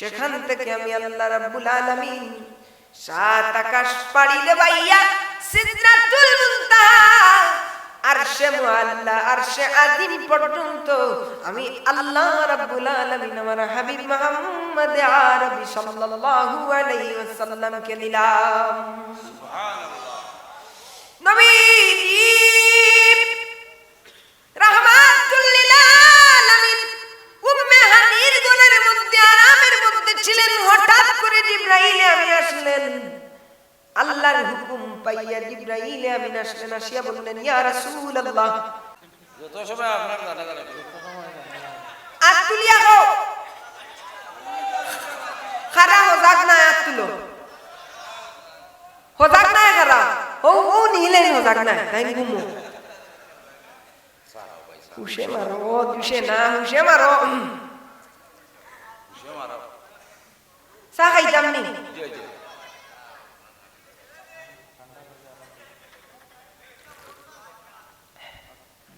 সেখান থেকে আমি আল্লাহ রাব্বুল আলামিন সাত আকাশ পাড়ি দেবাইয়া সিদরাতুল মুনতাহা আরশে মুআল্লা আরশে আযীম পর্যন্ত আমি আল্লাহ রাব্বুল আলামিন আমার হাবিব মুহাম্মদ আরবি সাল্লাল্লাহু আলাইহি ওয়াসাল্লামকে নিলাম। সুবহানাল্লাহ। নবীজি রাহমাতুল লিল আলামিন উম্মে হানির গুণের মধ্যে আরামের মধ্যে ছিলেন। হঠাৎ করে জিবরাইল আমিন আসলেন। আল্লাহর হুকুম পাইয়া জিবরাইল আমিন আসলেন, আসিয়া বললেন, ইয়া রাসূলুল্লাহ, যত সময় আপনার দাদা দাদা আতুলিয়া হো খারা হো জাগ না আতুলো হো জাগ না খারা ও ও নিলেন হো জাগ না তাই ঘুমো হুশে মারো দুশে না হুশে মারো চা খাইতাম নি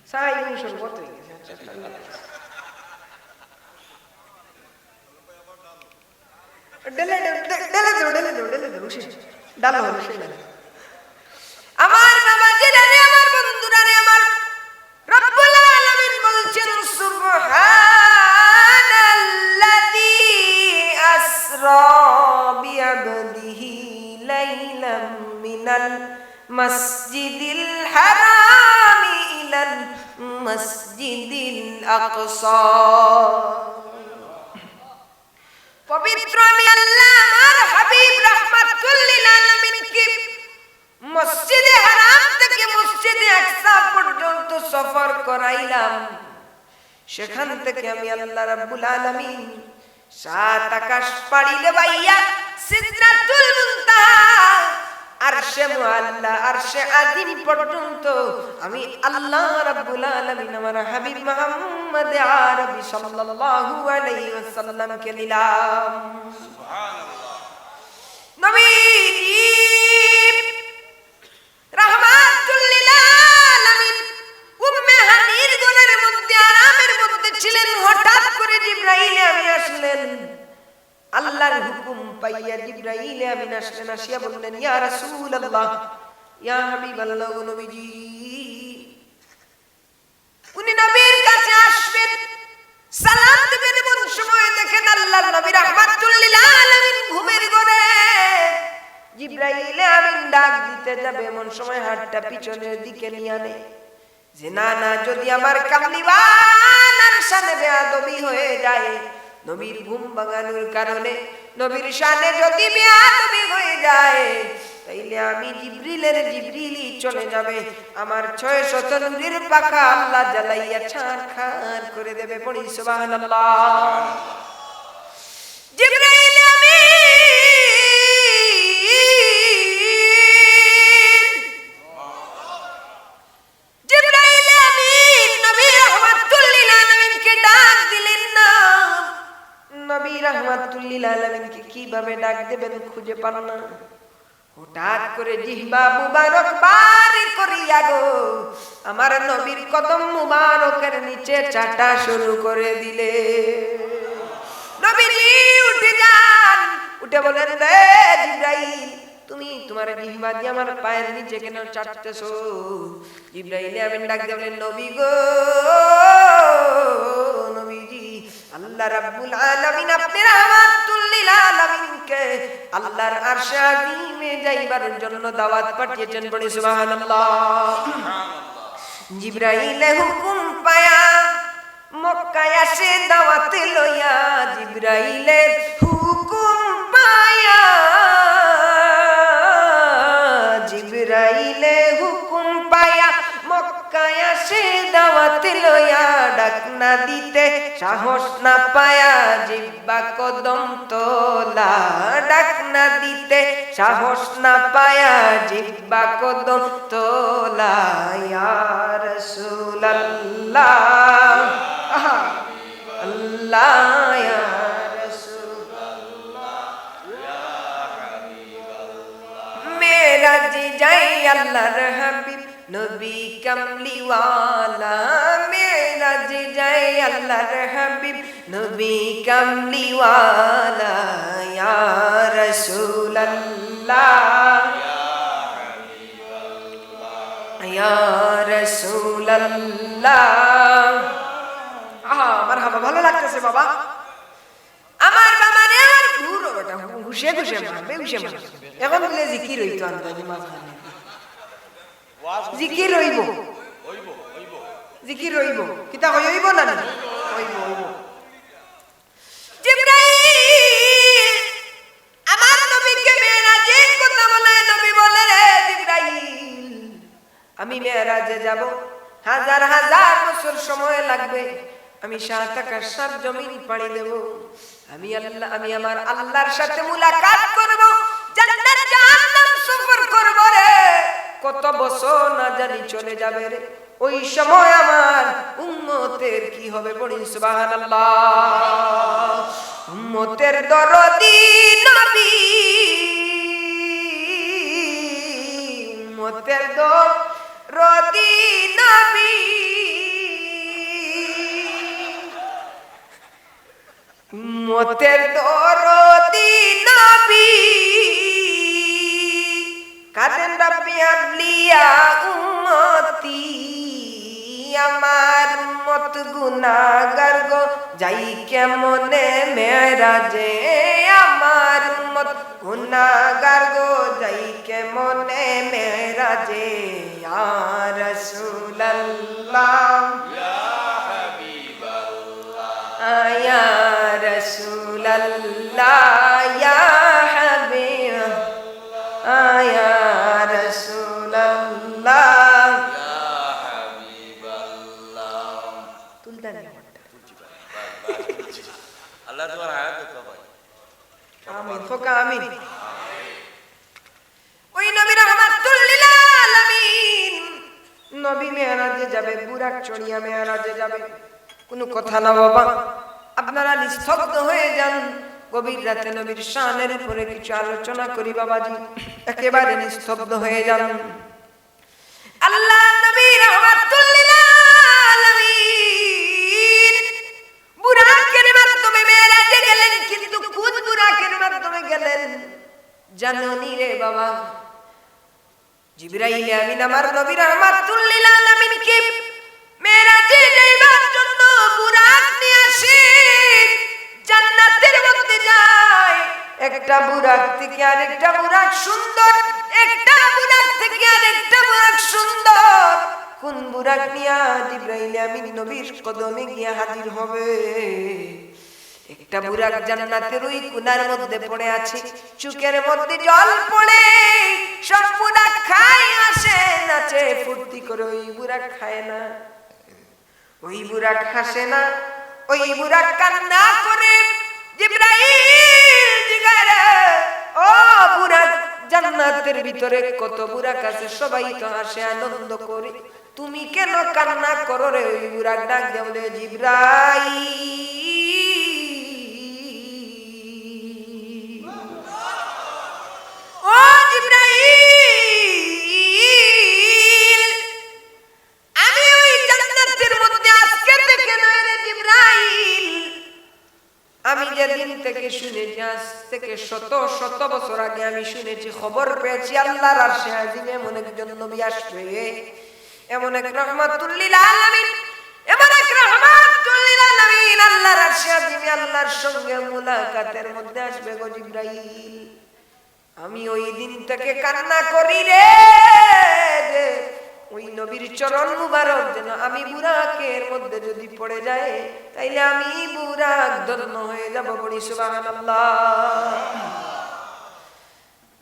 চা এই শরবত হয়ে গেছে। আমার বাবাজিরা রে, আমার বন্ধুরা রে, আমার রব্বুল আলামিন বলছেন, সুবহানাল্লাযী আসরা বিআবদিহি লাইলাম মিনাল মাসজিদিল হারামি ইলাল মাসজিদিল আকসা। পবিত্র আমি আল্লাহ আমার হাবিব রাহমাতুল লিল আলামিনকে মসজিদে হারাম থেকে মসজিদে আকসা পর্যন্ত সফর করাইলাম। সেখান থেকে আমি আল্লাহ রাব্বুল আলামিন সাত আকাশ পাড়ি দেবাইয়া সিদরাতুল মুনতাহা আরশে মুআল্লা আরশে আযীম পর্যন্ত আমি আল্লাহ রাব্বুল আলামিন আমার হাবিব মুহাম্মদ আরবি সাল্লাল্লাহু আলাইহি ওয়াসাল্লামকে নিলাম। সুবহানাল্লাহ। নবীজি রাহমাতুল লিল আলামিন উম্মে হানির গুণের মধ্যে আরামের মধ্যে ছিলেন। হঠাৎ করে জিবরাইল আমিন আসলেন। আল্লাহর হুকুম পাইয়া জিবরাইল আমিন আসলেন, আসিয়া বললেন, ইয়া রাসূলুল্লাহ, ইয়া হাবিবাল্লাহ, নবীজি উনি নবীর কাছে আসবেন, সালাম দিবেন। এমন সময় দেখেন আল্লাহর নবী রাহমাতুল লিল আলামিন ঘুমের ঘরে। জিবরাইল আমিন ডাক দিতে যাবে, এমন সময় হাতটা পিছনের দিকে নিয়ে আনে যে না না, যদি আমার কামলিওয়ান আর শানে বেয়াদবি হয়ে যায়, নবীর ঘুম ভাঙানোর কারণে নবীর শানে যদি বেয়াদবি হয়ে যায়, তাইলে আমি জিবরিলই চলে যাবে, আমার 600 তনুরের পাখা আল্লাহ জ্বালাইয়া ছারখার করে দেবে। পড়ি সুবহানাল্লাহ। জিবরাইল আমিন নবী রাহমাতুল লিল আলামিনকে ডাক দিলেন না। নবী রাহমাতুল লিল আলামিনকে কিভাবে ডাক দেবেন খুঁজে পান না। হঠাৎ করে জিহ্বা মুবারক বার করিয়া গো আমার নবীর কদম মুবারকের নিচে চাটা শুরু করে দিলে। নবীজি উঠে যান, উঠে বলেন, রে জিবরাইল, তুমি তোমার জিহ্বা দিয়ে আমার পায়ের নিচে কেন চাটতেছো? জিবরাইল আমিন ডাক দিয়ে বলেন, নবী গো, নবীজি, আল্লাহ রাব্বুল আলামিন আপনি রাহমাতুল লিল আলামিনকে আল্লাহর আরশে আযীমে যাইবার জন্য দাওয়াত পাঠিয়েছেন। বলি সুবহানাল্লাহ। জিবরাইল হুকুম পায়া মক্কায় আসে দাওয়াত লইয়া। জিবরাইল হুকুম পায়া, জিবরাইল হুকুম পায়া মক্কায় আসে দাওয়াত লইয়া। ডাক না দিতে সাহস না পায়া জিহ্বা কদম তোলা। ডাক না দিতে সাহস না পায়া জিহ্বা কদম তোলা। ইয়া রাসূলুল্লাহ, আল্লাহ ইয়া রাসূলুল্লাহ, ইয়া হাবিবাল্লাহ। মেরাজ যাই আল্লাহর হাবিব নবী কামলিওয়ালা মেরাজে যায় আল্লাহর হাবিব নবী কামলিওয়ালা ইয়া রাসূলুল্লাহ ইয়া রাসূলুল্লাহ। মারহাবা, ভালো লাগতেছে বাবা। আমার বাবা রে আমার ঘুরো বেটা, ঘুষে ঘুষে মারবে, ঘুষে মারবে। এখন বলে জিকির হইতো আন্দাজি মাঝখানে, জিকির হইব, জিকির হইব, কিতা হইব না না হইব হইব। জিবরাইল আমার নবীকে মেরাজের কথা বলে, নবী বলে রে জিবরাইল আমি মেরাজে যাব, হাজার হাজার বছর সময় লাগবে, আমি 7 আকাশ 7 জমিন পাড়ি দেব, আমি আমার আল্লাহর সাথে মুলাকাত করব, জান্নাত জাহান্নাম সফর করব রে, কত বছর না জানি চলে যাবে রে, ওই সময় আমার উম্মতের কি হবে, বলি সুবহানাল্লাহ। উম্মতের দরদি নবী, উম্মতের দরদি নবী, উম্মতের দরদি নবী, কাদেন রাব্বি আবলিয়া উম্মতি, আমার উম্মত গুনাহগার গো যাই কেমনে মেরাজে, আমার উম্মত গুনাহগার গো যাই কেমনে মেরাজে, ইয়া রাসূলুল্লাহ ইয়া রাসূলুল্লাহ ইয়া হাবিবাল্লাহ ইয়া রাসূলুল্লাহ ইয়া হাবিবাল্লাহ। তুলতানি আল্লাহ তোমার হায়াত দেখো ভাই। আমিন, ফোকা আমিন। ওই নবী রাহমাতুল লিল আলামিন নবী মেরাজে যাবে, বুরাক চড়িয়া মেরাজে যাবে, কোনো কথা না বাবা, আপনারা নিস্তব্ধ হয়ে যান, গভীর রাতে নবীর শানের উপরে কিছু আলোচনা করি বাবাজি, একেবারে নিস্তব্ধ হয়ে যান। আল্লাহ নবী রাহমাতুল লিল আলামিন বুরাকের মাধ্যমে মেরাজে গেলেন, কিন্তু কোন বুরাকের মাধ্যমে গেলেন জানেননি রে বাবা? জিবরাইল আমিন আমার নবী রাহমাতুল লিল আলামিনকে মেরাজে যাইবার জন্য বুরাক নিয়ে আসে, জান্নাতের মধ্যে যায়, একটা বুরাক থেকে আরেকটা বুরাক সুন্দর, একটা বুরাক থেকে আরেকটা বুরাক সুন্দর। কোন বুরাক নিয়া জিবরাইল আমিন নবীর কদমে গিয়া হাজির হবে? একটা বুরাক জান্নাতের ওই কোণার মধ্যে পড়ে আছে, চুকের মধ্যে জল পড়ে, সব বুরাক খায় আসে নাচে ফুর্তি করে, ওই বুরাক খায় না, ওই বুরাক হাসে না, ওই বুরাক কান্না করে। জিবরাইল জিগারে ও বুরাক, জান্নাতের ভিতরে কত বুরাক আছে, সবাই তো হাসে আনন্দ করে, তুমি কেন কান্না করো রে? ওই বুরাক ডাক দিয়ে বলে জিবরাইল, ও জিবরাইল, আমি ওই জান্নাতের মধ্যে আজকে থেকে নয় রে জিবরাইল, আমি যেদিন থেকে শুনেছি, আজ থেকে শত শত বছর আগে আমি শুনেছি, খবর পেয়েছি আল্লাহর আরশে আজিমে এমন একজন নবী আসবে, এমন এক রাহমাতুল লিল আলামিন, এমন এক রাহমাতুল লিল আলামিন আল্লাহর আরশে আজিমে আল্লাহর সঙ্গে মুলাকাতের মধ্যে আসবে গো জিবরাইল। আমি ওই দিন থেকে কান্না করি রে, ওই নবীর চরণ মুবারক যেন আমি বুরাকের মধ্যে যদি পড়ে যায়, তাইলে আমি বুরাক ধন্য হয়ে যাব, বলি সুবহানাল্লাহ।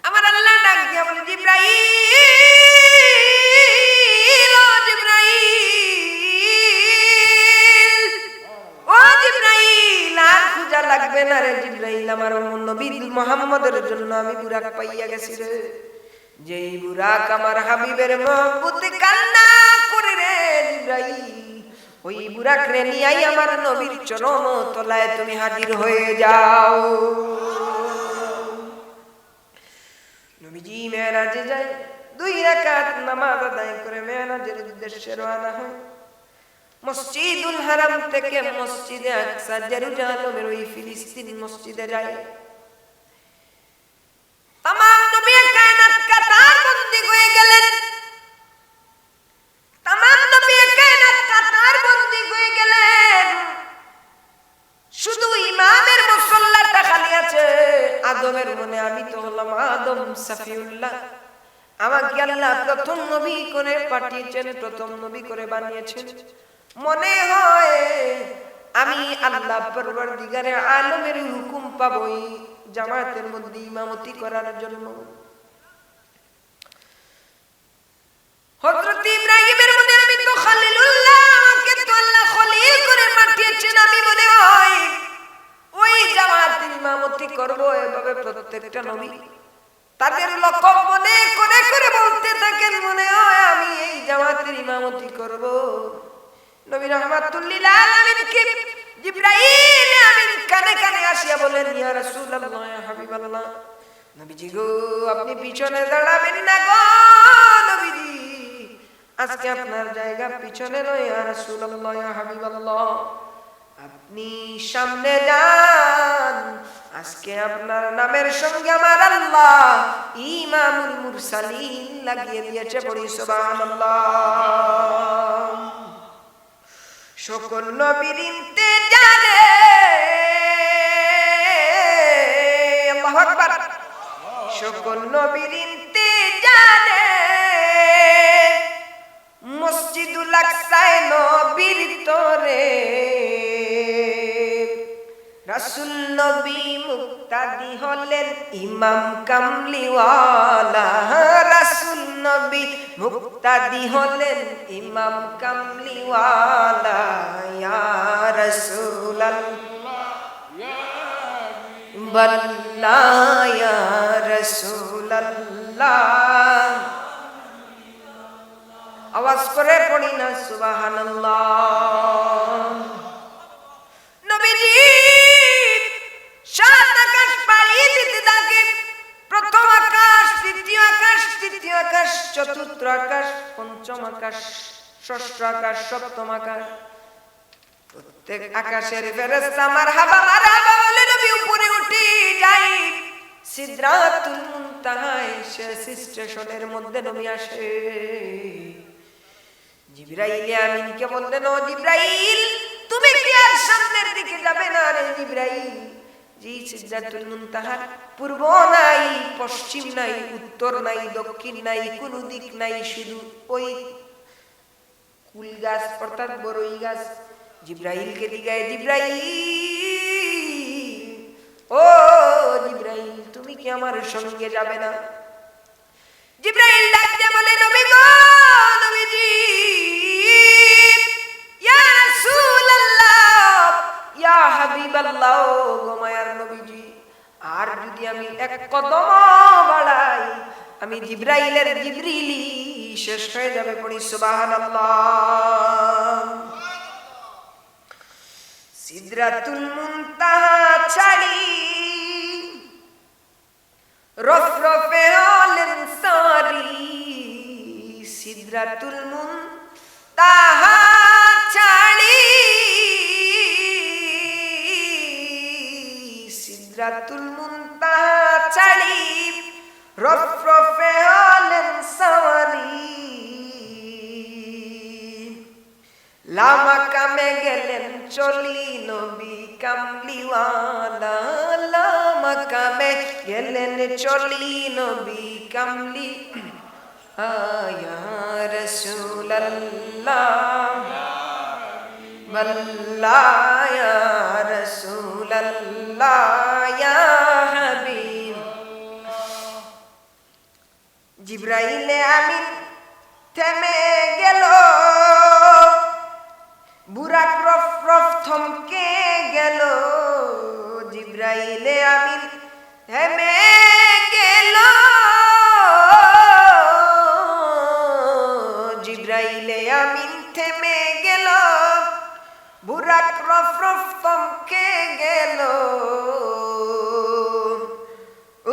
আমার আল্লাহ ডাক দিয়া বলে জিবরাইল, ও জিবরাইল, ও জিবরাইল, আর খোঁজা লাগবে না রে জিবরাইল, আমার নবী মুহাম্মদের জন্য আমি বুরাক পাইয়া গেছি রে। যেই বুরাক আমার হাবিবের মহব্বতে কান্না করে রে জিবরাইল, ওই বুরাক রে নিয়াই আমার নবীর চরণ তলায় তুমি হাজির হয়ে যাও। নবীজি মেরাজে যায়, 2 রাকাত নামাজ আদায় করে মেরাজের উদ্দেশ্যে রওনা হয়। মসজিদুল হারাম থেকে মসজিদে আকসা জেরুজালেমের ওই ফিলিস্তিন মসজিদে যায়। तमाम नबी कायनात কাতার বন্দী হয়ে গেলেন। तमाम नबी कायनात কাতার বন্দী হয়ে গেলেন। শুধু ইমামের মুসল্লাটা খালি আছে। আদমের মনে আমি তো হলাম আদম সাফিউল্লাহ, আমাকে আল্লাহ প্রথম নবী করে পাঠিয়েছেন, প্রথম নবী করে বানিয়েছেন। মনে হয় আমি আল্লাহ পরওয়ারদিগারে আলমের হুকুম পাবই জামাতের মধ্যে ইমামতি করার জন্য। হযরত ইব্রাহিমের মনে আমি তো খলিলুল্লাহ, আমাকে তো আল্লাহ খলিল করে পাঠিয়েছেন, আমি মনে হয় ওই জামাতের ইমামতি করব। এভাবে প্রত্যেকটা নবী তাদের লকব মনে করে করে বলতে থাকেন, মনে হয় আমি এই জামাতের ইমামতি করব। নবী রাহমাতুল লিল আলামিন কে জিবরাইল আমিন কানে কানে আসিয়া বলেন, ইয়া রাসূলুল্লাহ, ইয়া হাবিবাল্লাহ, নবীজি গো আপনি পিছনে দাঁড়াবেন না গো নবীজি, আজকে আপনার জায়গা পিছনে নয়। ইয়া রাসূলুল্লাহ, ইয়া হাবিবাল্লাহ, আপনি সামনে যান। আজকে আপনার নামের সঙ্গে আমার আল্লাহ ইমামুল মুরসালিন লাগিয়ে দিয়েছে। পড়ি সুবহানাল্লাহ। সকল নবীর ইন্তেজারে আল্লাহু আকবার, সকল নবীর ইন্তেজারে মসজিদুল আকসায় নবীর তরে রাসূল নবী মুক্তাদি হলেন ইমাম কামলিওয়ালা। রাসূল নবী মুক্তাদি হলেন ইমাম কামলিওয়ালা। ইয়া রাসূলুল্লাহ বল্লাহ, ইয়া রাসূলুল্লাহ, আওয়াজ করে পড়ি না সুবহানাল্লাহ। নবীজি সাত আকাশ পাড়ি দিতে থাকে। প্রথম আকাশ, দ্বিতীয় আকাশ, তৃতীয় আকাশ, চতুর্থ আকাশ, পঞ্চম আকাশ, ষষ্ঠ আকাশ, সপ্তম আকাশ। প্রত্যেক আকাশের ফেরেশতা মারহাবা মারহাবা বলে নবী উপরে উঠে যায়। সিদরাতুল মুনতাহায় শেষ স্টেশনের মধ্যে নবী আসে। জিবরাইল আমিনকে বললেন, ও জিবরাইল, তুমি কি আর সামনের দিকে যাবে না? রে জিবরাইল, জি সিদরাতুল মুনতাহার পূর্ব নাই, পশ্চিম নাই, উত্তর নাই, দক্ষিণ নাই, কোন দিক নাই, শুধু ওই কুল গাছ অর্থাৎ বড়ই গাছ। জিবরাইলকে জিগায়, জিবরাইল, ও জিবরাইল, তুমি কি আমার সঙ্গে যাবে না? জিবরাইল ডাকতে বলে, নবী গো, নবীজি, ইয়া রাসূলুল্লাহ, ইয়া হাবিবাল্লাহ, গো মায়ার নবীজি, আর যদি আমি এক কদম বাড়াই আমি জিবরাইলের জিবরিলি শেষ হয়ে যাবে। পড়ি সুবহানাল্লাহ। সিদরাতুল মুনতাহা ছাড়ি রফরফে হলেন সারি। সিদরাতুল মুনতাহা ছাড়ি, সিদরাতুল মুনতাহা ছাড়ি রফরফে হলেন সারি। লামাকামে গেলেন চলি নবী কামলিওয়ালা। লামাকামে গেলেন চলি নবী কামলি। ইয়া রাসূলুল্লাহ বল্লাহ, ইয়া রাসূলুল্লাহ, ইয়া হাবিব। জিবরাইল আমিন থেমে গেল, বুরাক রফ রফ থমকে গেল। জিবরাইল আমিন থেমে গেল, জিবরাইল আমিন থেমে গেল, বুরাক রফ রফ থমকে গেল।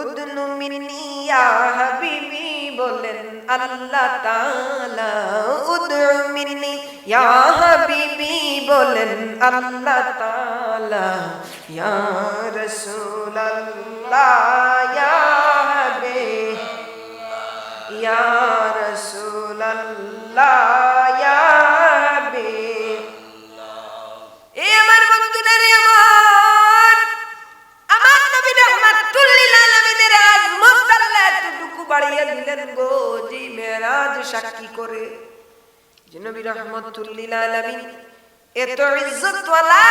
উদনু মিন্নি ইয়া হাবিবি বলেন, আল্লাহ তাআলা উদউ মিন্নি ইয়া হাবিবি বলেন আল্লাহ তাআলা ইয়া রাসূলুল্লাহ ইয়া হাবিব ইয়া রাসূলুল্লাহ ইয়া হাবিব। এ আমার বন্ধুরা রে, আমার নবী রাহমাতুল লিল আলামিনের আজমত আল্লাহ এতটুকু বাড়িয়ে দিলেন গো, যে মেরাজ সাক্ষী করে যে নবী রাহমাতুল লিল আলামিন এত ইজ্জত ওয়ালা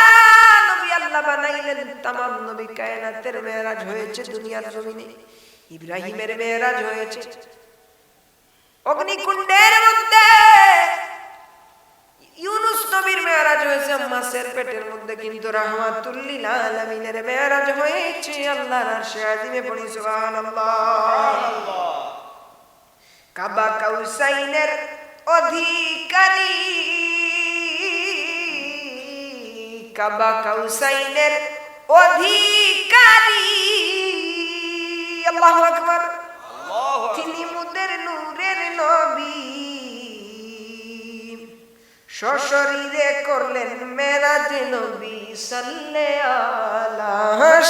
নবী আল্লাহ বানাইলেন। तमाम নবী কায়নাতের মেরাজ হয়েছে দুনিয়ার জমিনে, ইব্রাহিমের মেরাজ হয়েছে অগ্নিকুণ্ডের মধ্যে, ইউনুস নবীর মেরাজ হয়েছে মাছের পেটের মধ্যে, কিন্তু রাহমাতুল লিল আলামিনের মেরাজ হয়েছে আল্লাহর আরশে আজিমে। পড়ি সুবহানাল্লাহ। কাবা কাউসাইনের অধিকারী, কাবা কাউসাইনের অধিকারী, আল্লাহু আকবার। তিনি মুদের নূরের নবী, সশরীরে করলেন মেরাজ নবী সাল্লাল্লাহু আলা,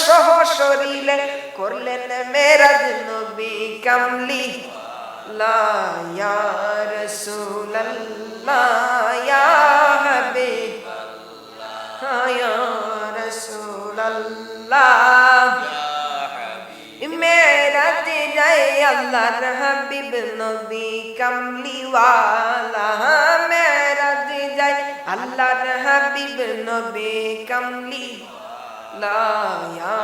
সশরীরে করলেন মেরাজ নবী কামলি লা ইয়া রাসূলুল্লাহ ইয়া হাবিবাল্লাহ ইয়া রাসূলুল্লাহ। মেরাজে যায় আল্লাহর হাবিব নবী কামলি ওয়ালা, মেরাজে যায় আল্লাহর হাবিব নবী কামলি লা ইয়া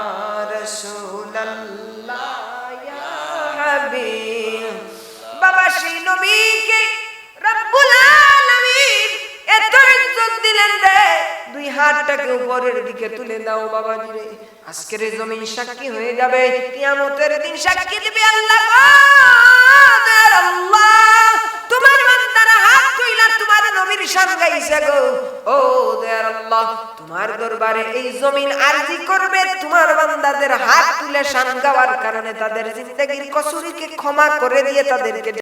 রাসূলুল্লাহ ইয়া হাবিব। বাবা সেই নবীকে রব্বুল আলামিন এত ইজ্জত দিলেন রে, দুই হাতটাকে উপরের দিকে তুলে দাও বাবাজি রে, আজকের এই জমিন সাক্ষী হয়ে যাবে, কিয়ামতের দিন সাক্ষী দিবে আল্লাহ গো। আল্লাহ তোমার বান্দারা হাত তুইলা তোমার নবীর শান গাইছে গো, ও দয়ার আল্লাহ তোমার দরবারে এই জমিন আরজি করবে তোমার বান্দাদের হাত তুলে শান গাওয়ার কারণে তাদের জিন্দেগীর কসুরিকে ক্ষমা করে দিয়ে তাদেরকে